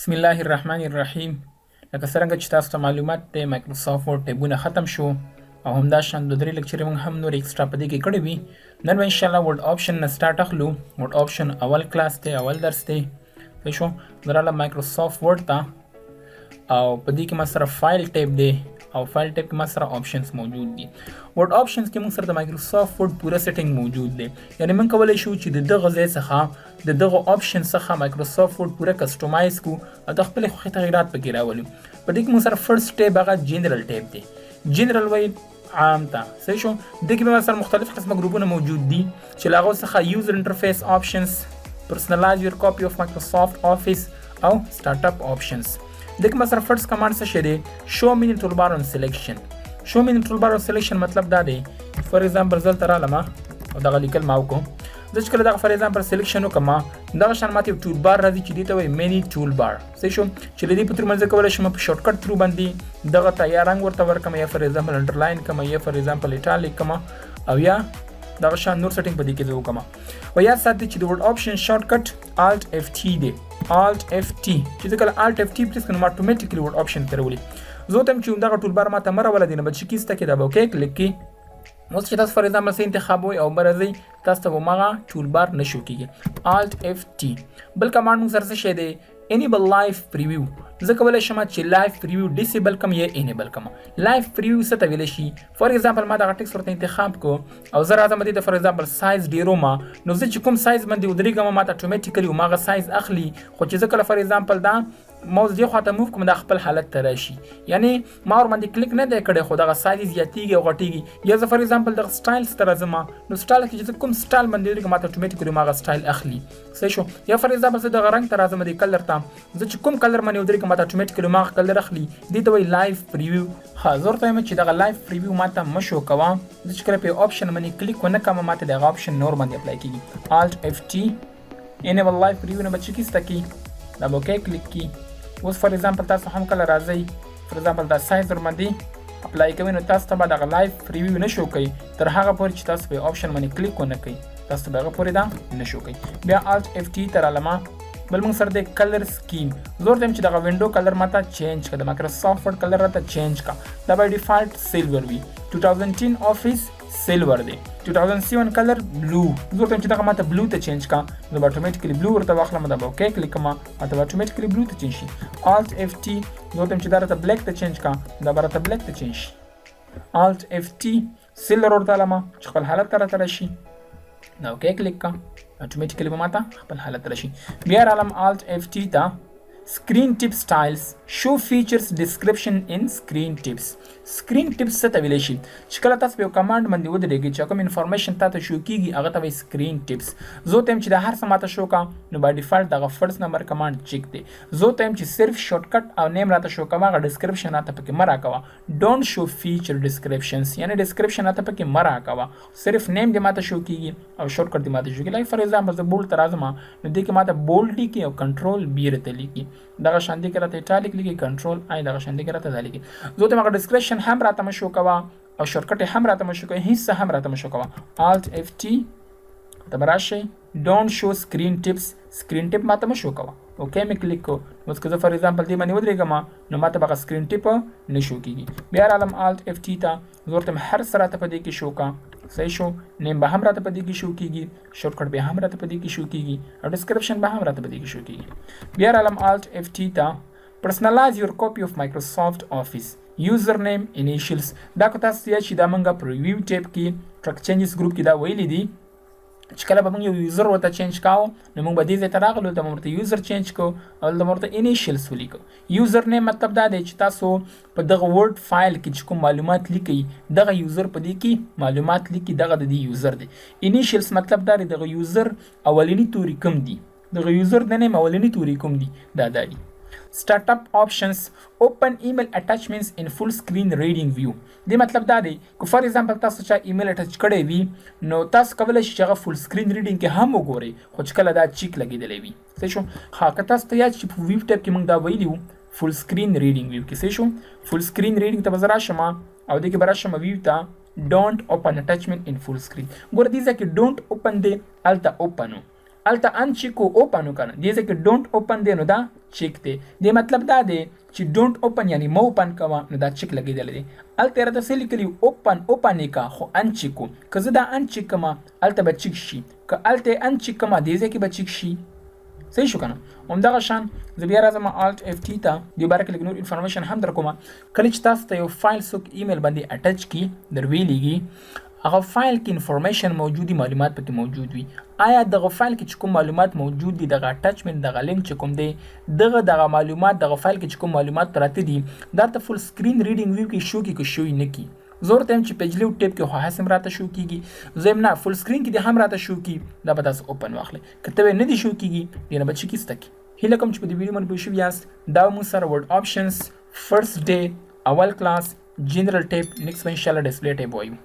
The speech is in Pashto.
بسم الله الرحمن الرحیم. لکه څرنګه چې تاسو ته معلومات دی مایکروسافټ ورډ ټیبونه ختم شو او همداشان د درې لیکچرې موږ هم نور ایکسټرا په دې کې کړی وي. نن به انشاءالله ورډ آپشن نه سټارټ اخلو. ورډ آپشن اول کلاس دی، اول درس دی. پوه شو؟ دراله مایکروسافټ ورډ ته او په دې کې ما سره فایل ټیب دی او فایل ټیب کې ما سره آپشنز موجود دي. ورډ آپشنز کې موږ سره د مایکروسافټ ورډ پوره سیټینګ موجود دی. یعنی موږ کولی شو چې د دغه ځای څخه د دغه آپشن څخه مایکروسافټ ورډ پوره کسټمایز کو او د خپل خوښې تغیرات پکې راولو. په دې کې موږ سره فرست ټیب هغه جنرال ټیب دی. جنرال وایي عام ته. صحیح شو؟ دې کې به سره مختلف قسمه ګروپونه موجود دي چې له هغو څخه یوزر انټرفیس آپشنز، پرسنلایز یور کاپي اف مایکروسافټ آفیس او سټارټ اپ آپشنز. دغه مثلا فرست کمانډ څه دی؟ شو مینی ټول بار اون سلیکشن. شو مینی ټول بار اون سلیکشن مطلب دا دی فار ایگزامپل زلته رالم او دغه لیکل ما وکړو. زه چې کله دغه فار ایگزامپل سلیکشن وکړم دغه شان ماته ټول بار راځي چې دې ته وایي مینی ټول بار. صحیح شو؟ چې د دې په تر منځ کولی شم په شارټ کټ تھرو باندې دغه ته یا رنګ ورته ورکړم یا فار ایگزامپل انډرلاین کړم یا فار ایگزامپل ایټالیک کړم او یا دغه شان نور سیټینګ په دې کې زه وکړم. او یاد ساتئ چې د ورډ آپشن شارټ کټ الټ اف ټي دی. الټ اف ټي چې زه کله الټ اف ټي پریس کړم اتوماتیکلی ورډ آپشن ته راولي. زه ته چې دغه ټول بار ماته مروله دی نه بچ کیسته کې دا به اوکې کلیک کی. اوس چې تاسو فار ایگزامپل سه انتخاب وي او برځي تاسو ته ومغه ټول بار نشو کیږي. الټ اف ټي بل کمانډ موږ سره څه دی؟ انیبل لایف پریویو. زه کولی شم چې لایف پریویو ډیسیبل کم یا انیبل کم. لایف پریویو څه ته ویلی شي؟ فار ایگزامپل ما دغه ټیکس ورته انتخاب کو او زه راځم دې ته فار ایگزامپل سایز ډیرو ما نو زه چې کوم سایز باندې ودرېږم ما ته اتوماتیکلی هماغه سایز اخلي. خو چې زه کله فار ایگزامپل دا ماوس دې خواته موف کوم د خپل حالت ته راشي. یعنی ما ور باندې کلیک نه دی کړی خو دغه سایز زیاتیږي او غټیږي. یا زه فار ایگزامپل دغه سټایل ته راځم نو سټایل کې چې کوم سټایل باندې ودرېږم ما ته اتوماتیکلی هماغه سټایل اخلي. صحیح شو؟ یا فار ایگزامپل زه دغه رنګ ته راځم دې کلر ته زه چې کوم کلر باندې ودرېږم ما ته اتوماتیکلی هماغه کلر اخلي. دې ته وایي لایف پریویو. ها زه ورته وایم چې دغه لایف پریویو ما ته مه شو کوه. زه چې کله په آپشن باندې کلیک ونه کړم ما ته دغه آپشن نور باندې اپلای کېږي. الټ اف ټي انیبل لایف پریویو نه به چې کیسته کی دا به اوکې کلیک کی. اوس فار ایگزامپل تاسو هم کله راځئ فار ایگزامپل دا سایز ور باندې اپلای کوئ نو تاسو ته به دغه لایف پریویو نه شو کوي تر هغه پورې چې تاسو په آپشن باندې کلیک ونه کوئ. تاسو به هغه پورې دا نه شو کوي. بیا الټ اف ټي ته رالم بل موږ سره د کلر سکیم. زه ورته وایم چې دغه وینډو کلر ماته چینج کړه. د مایکروسافټ ورډ کلر راته چینج کړه. دا به ډیفالټ سیلور وي. 2010 آفیس سیلور دی. 2007 کلر بلو. زه ورته وایم چې دغه ماته بلو ته چینج کړه. نو به اتوماتیکلی بلو ورته واخلم دا به اوکې کلیک کړم ماته به اتوماتیکلی بلو ته چینج شي. الټ اف ټي زه ورته وایم چې دا راته بلیک ته چینج کړه دا به راته بلیک ته چینج شي. الټ اف ټي سیلور ورته علم چې خپل حالت ته راته راشي. دا اوکې کلیک کړه اتوماتیکلی به ماته خپل حالت راشي. بیا رالم الټ اف ټي ته screen tip styles show features description in screen tips. screen tips څه ته ویلی شي؟ چې کله تاسو په یو کمانډ باندې ودرېږئ چې کوم انفارمیشن تاسو شو کیږي هغه ته وایي screen tips. زه ته چې د هر څه ماته شو کا نو بای ډیفالت دغه فرست نمبر کمانډ چیک دی. زه ته چې صرف شارټ کټ او نیم راته شو کوم هغه ډسکرپشن راته پکې مه راکوه. ډونټ شو فیچر ډسکرپشنز یعنی ډسکرپشن راته پکې مه راکوه. صرف نیم دې ماته شو کیږي او شارټ کټ دې ماته شو کیږي. لایک فار ایگزامپل زه بولډ ته راځم نو دې کې ماته بولډ لیکي او کنټرول بی راته لیکي. دغه شان دې کې راته ایټالیک لیکي کنټرول آی دغه شان دې کې راته دا لیکي. زه ته هغه ډسکرپشن هم راته مشو کوه او شارټ کټ هم راته مشو کوه هیڅ هم راته مشو کوه. الټ اف ټي ته راشي ډونټ شو سکرین ټیپس. سکرین ټیپ ماته مشو کوه. اوکې مې کلیک کو. اوس که زه فار ایگزامپل دې باندې ودرېږم نو ماته به سکرین ټیپ نه شو کیږي. بیا رالم الټ اف ټي ته زه ورته هر څه راته په دې کې شو کا. صحیح شو؟ نیم به هم راته په دې کې شو کیږي. شارټ کټ به هم راته په دې کې شو کیږي او ډسکرپشن به هم راته په دې کې شو کیږي. بیا رالم الټ اف ټي ته personalize your copy of Microsoft Office username initials. دا کو تاسو یا چې دا منګه په ریویو ټیب کې ټرک چینجز ګروپ کې دا ویلي دي چې کله به موږ یو یوزر ورته چینج کاو نو موږ به دې ځای ته راغلو د ورته یوزر چینج کو او د ورته انیشیلز ولیکو. یوزر نیم مطلب دا دی چې تاسو په دغه ورډ فایل کې چې کوم معلومات لیکئ دغه یوزر په دې کې معلومات لیکي دغه د دې یوزر دی. انیشیلز مطلب دا دی دغه یوزر اولینی توري کوم دي دغه یوزر د نیم اولینی توري کوم دي دا دی. startup options open email attachments in full screen reading view. دې مطلب دا دی که فار ایگزامپل تاسو چې ایمیل اٹچ کړی وي نو تاسو کولی شئ چې هغه فول سکرین ریډینګ کې هم وګورئ خو چې کله دا چیک لګېدلی وي. صحیح شو؟ ها که تاسو ته یاد شي په ویو ټیب کې موږ دا ویلي وو فول سکرین ریډینګ ویو کې. صحیح شو؟ فول سکرین ریډینګ ته به زه راشم او دې کې به راشم ویو ته don't open attachment in full screen. ګوره دې ځای کې don't open دی هلته open و الته ان چې کو اوپن وکنه دې ځکه ډونټ اوپن دی نو دا چیک دی د مطلب دا دی چې ډونټ اوپن یعنی مو اوپن کوا نو دا چیک لګیدل دی الته راته سلی کلی اوپن کا خو ان چیکو که زه دا ان چیک کما الته به چیک شي که الته ان چیک کما دې ځکه به چیک شي صحیح شو کنه همدغه شان زه بیا راځم الټ اف ټی ته دې باره کې لږ نور انفارمیشن هم در کوم کله چې تاسو ته یو فایل څوک ایمیل باندې اټچ کی در ویلیږي هغه فایل کې انفارمیشن موجودي معلومات پکې موجود وي آیا دغه فایل کې چې کوم معلومات موجود دي دغه اټچمنت دغه لینک چې کوم دی دغه معلومات دغه فایل کې چې کوم معلومات پراته دي دا ته فل سکرین ریډینګ ویو کې شو کې شوی نه کی زور ته چې پیج لیو ټیپ کې خو هڅه راته شو کیږي زم نه فل سکرین کې د هم راته شو کی دا به تاسو اوپن واخلئ کته نه دي شو کیږي دینه بچی کیسته کی هله کوم چې په دې ویډیو باندې پوه شو یاست دا مو سره ورډ آپشنز فرست ډے اول کلاس جنرال ټیپ نیکسټ ان شاء الله ډسپلی ټیپ وایو